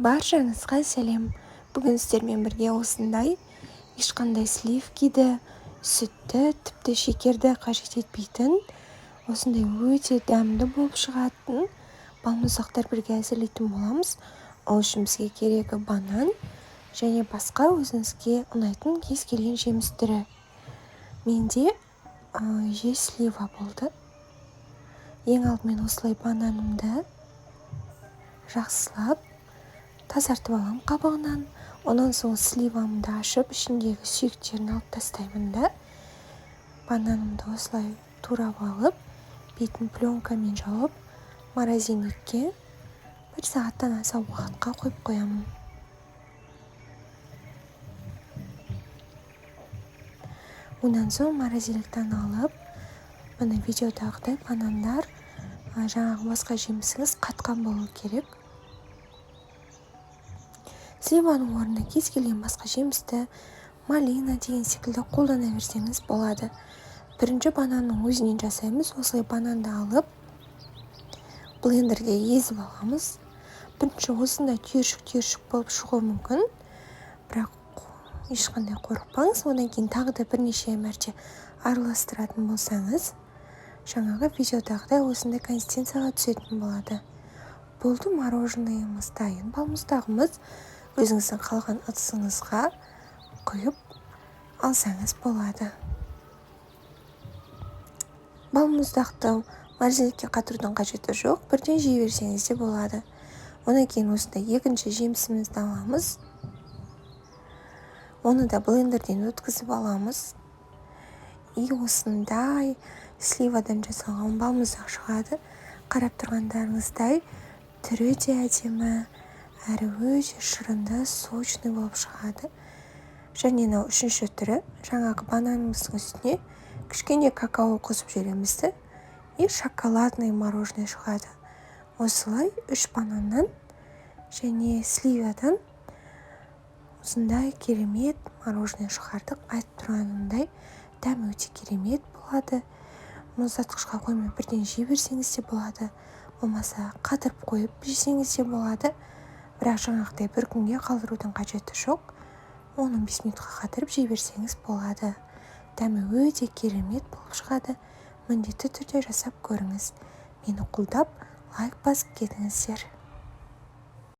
Баршаңызға сәлем. Бүгін сіздермен бірге осындай ешқандай сливкиді, сүтті, тіпті шекерді қажет етпейтін, осындай өте дәмді болып шығатын балмұздақтар бірге әзірлейтін боламыз. Ол үшін бізге керегі банан және басқа өзіңізге ұнайтын кез келген жеміс түрі. Менде же слива болды. Ең алдымен осылай бананымды жақсылап тазартып аламын қабығынан. Онан соң сливамды ашып, ішіндегі сүйектерін алып тастаймын да. Бананымды осылай турап алып, бетін пленкамен жауып, морозильникке 1 сағаттан аса уақытқа қойып қоямын. Онан соң морозильниктен алып, мына видеодағыдай банандар жаңағы басқа жемісіңіз қатқан болу керек. Сливаның орнына кез келген басқа жемісті, малина деген секілді қолдана берсеңіз болады. Бірінші бананның өзінен жасаймыз. Осылай бананды алып, блендерге езіп аламыз. Бірінші осындай түйіршік болып шығуы мүмкін, бірақ ешқандай қорықпаңыз. Одан кейін тағы да бірнеше мәрте араластыратын болсаңыз, жаңағы видеодағыдай осындай консистенцияға түсетін болады. Болды, мороженыйымыз дайын. Балмұздағымыз өзіңіздің қалған ыдысыңызға құйып алсаңыз болады. Балмұздақты морозильникке қатырудың қажеті жоқ, бірден жей берсеңіз де болады. Онан кейін осындай екінші жемісімізді аламыз. Оны да блендерден өткізіп аламыз. И осындай сливадан жасалған балмұздақ шығады. Қарап тұрғандарыңыздай түрі де әдемі, әрі өте шырынды, сочный болып шығады. Және үшінші түрі, жаңағы бананымыздың үстіне кішкене какао қосып жібереміз, и шоколадный мороженое шығады. Осылай 3 бананнан және сливадан осындай керемет мороженое шығардық. Айтып тұрғанымдай, дәм өте керемет болады. Мұздатқышқа қоймай бірден жей берсеңіз де болады. Болмаса қатырып қойып жесеңіз де болады. Бірақ жаңағыдай бір күнге қалдырудың қажеті жоқ. 15 минутқа қатырып жей берсеңіз болады. Дәмі өте керемет болып шығады. Міндетті түрде жасап көріңіз. Мені қолдап, лайк басып кетіңіздер.